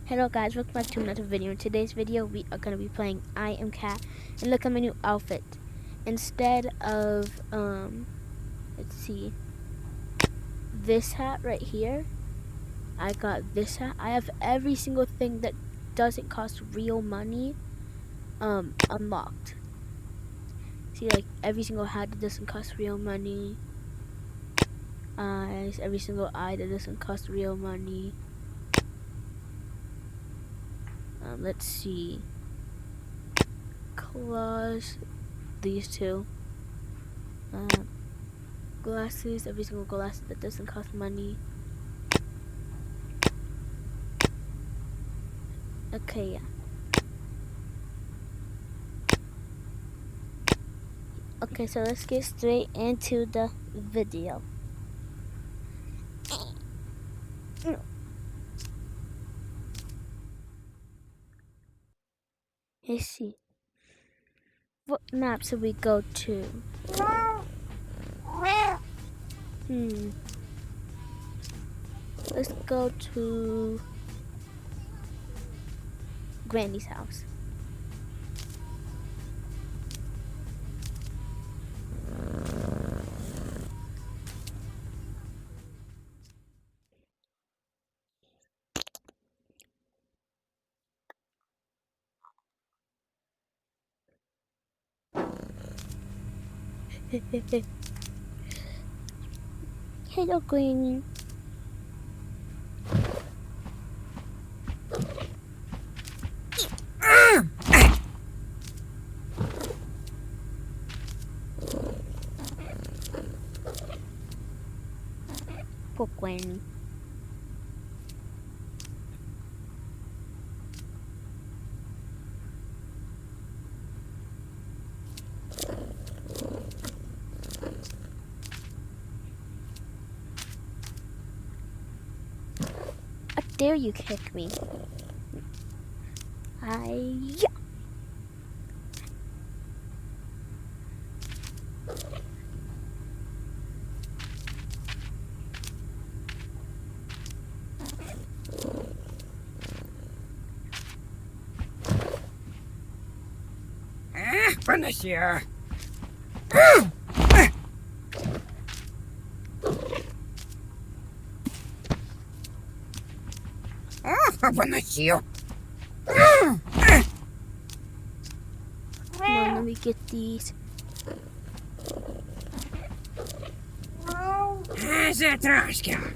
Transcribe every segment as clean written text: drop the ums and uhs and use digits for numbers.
Hello guys, welcome back to another video. In today's video we are going to be playing I Am Cat, and look at my new outfit. Instead of let's see, this hat right here, I got this hat. I have every single thing that doesn't cost real money unlocked. See, like every single hat that doesn't cost real money, eyes, every single eye that doesn't cost real money. Let's see, claws, these two, glasses, every single glass that doesn't cost money. Okay, yeah. Okay, so let's get straight into the video. Let's see. What map should we go to? Let's go to Granny's house. Hello, Granny. Poor Granny. How dare you kick me? Yeah. Finish here. Finish you. Come on, let me get these. Zatroszka.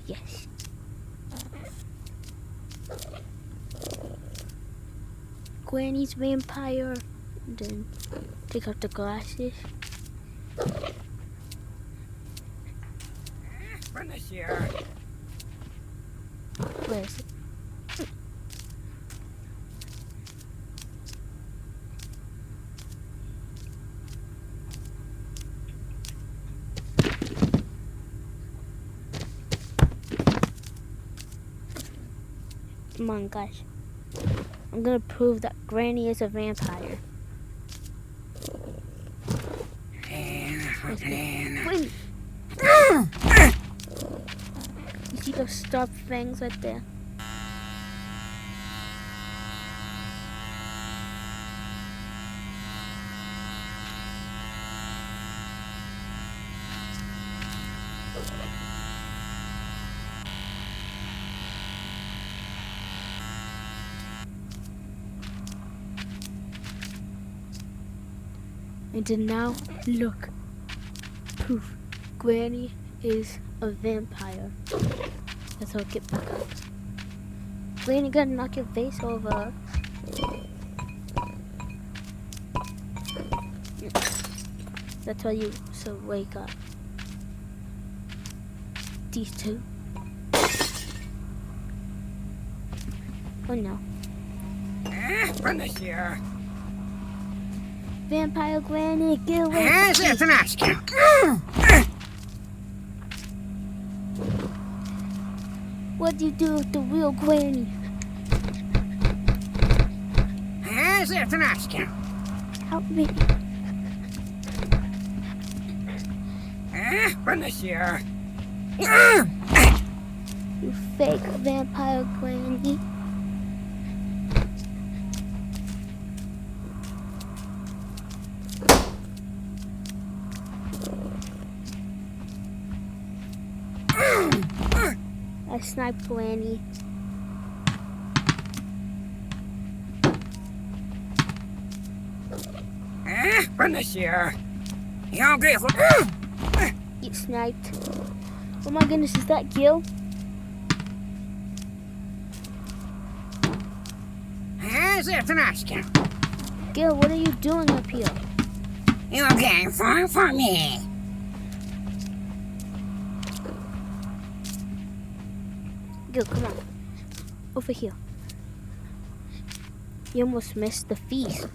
Yes. Granny's vampire. And then take out the glasses. Finish here. Where is it? Come on, guys. I'm gonna prove that Granny is a vampire. Wait. You see those sharp fangs right there? And then now, look. Proof. Granny is a vampire. Let's all get back up. Granny, gonna knock your face over. That's why you should wake up. These two. Oh no. Finish here. Vampire Granny, get away! Zatroszka. What do you do with the real Granny? Zatroszka. Help me. Run this year. You fake vampire Granny. I sniped Granny. Run this year. Jag går för... Get sniped. Oh my goodness, is that Gil? Sätter asken. Gil, what are you doing up here? Jag går for me. Gil, come on. Over here. You almost missed the feast.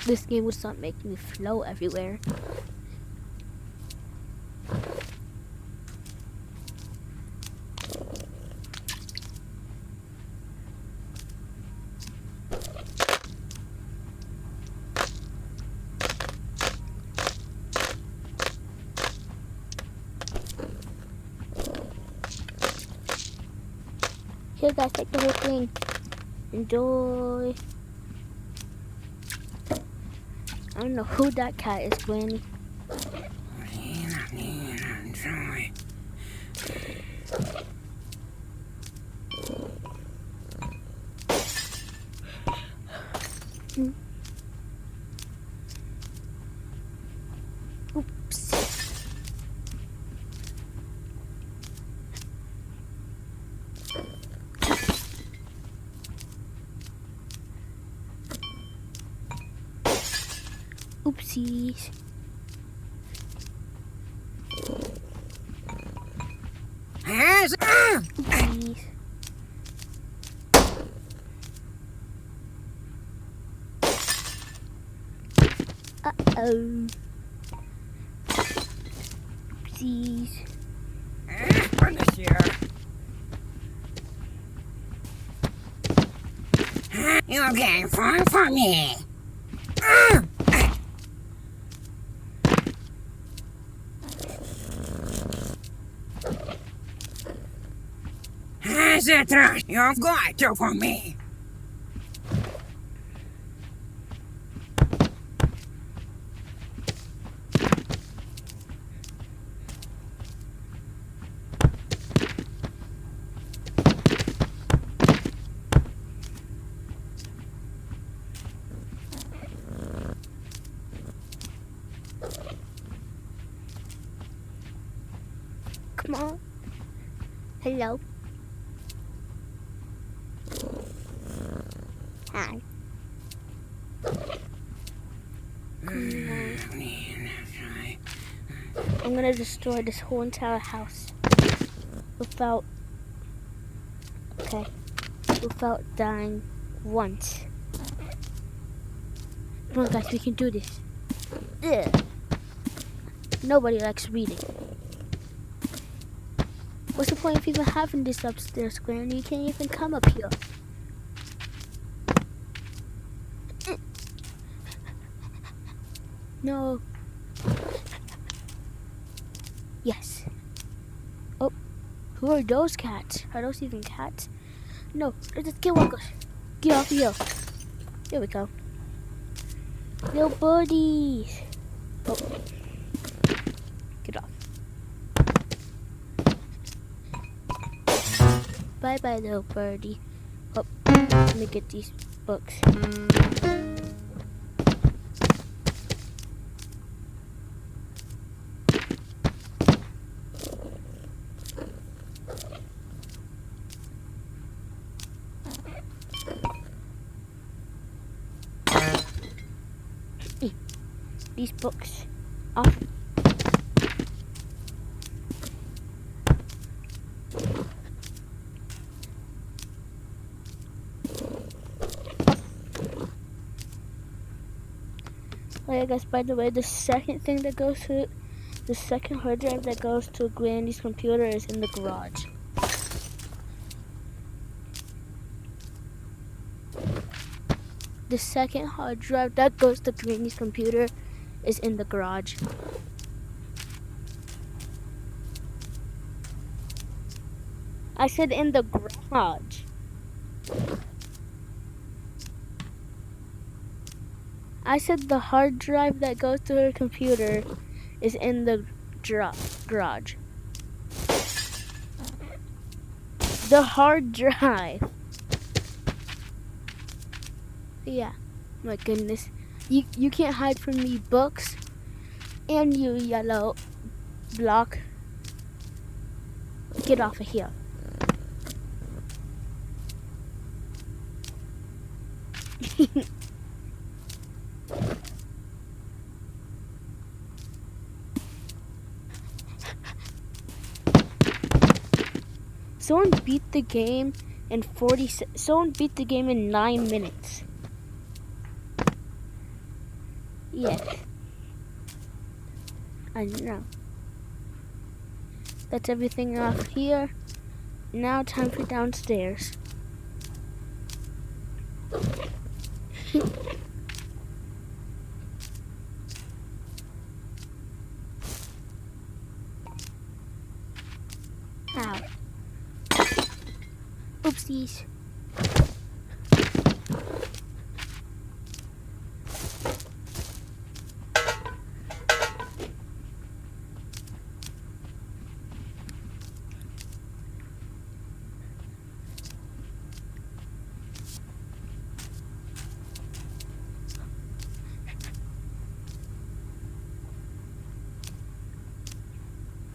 This game would start making me flow everywhere. Here guys, take the whole thing. Enjoy. I don't know who that cat is, Granny. Oops. Oopsies. Oopsies. Uh-oh. Oopsies. Run this year. Jag går for me. Sätter jag går for me. Come on. Hello. Hi. I'm gonna destroy this whole entire house without dying once. Come on guys, we can do this. Ugh. Nobody likes reading. What's the point of even having this upstairs, Granny? You can't even come up here. No. Yes. Oh, who are those cats? Are those even cats? No, they're just skinwalkers. Get off here. Here we go. Little birdies. Oh. Get off. Bye-bye, little birdie. Oh, let me get these books. These books off. I guess, by the way, the second thing that goes to the second hard drive that goes to Granny's computer is in the garage. The second hard drive that goes to Granny's computer is in the garage. I said in the garage. I said the hard drive that goes to her computer is in the garage. The hard drive. Yeah. My goodness. You can't hide from me, books. And you yellow block. Get off of here. Someone beat the game in 9 minutes. Yes. I know. That's everything off here. Now time for downstairs. Ow. Oopsies.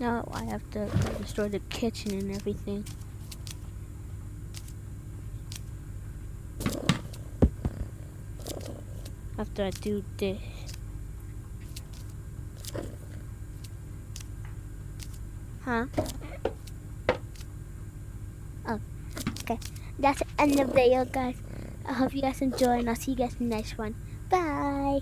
Now I have to restore the kitchen and everything. After I do this. Huh? Oh, okay. That's the end of the video, guys. I hope you guys enjoy, and I'll see you guys in the next one. Bye!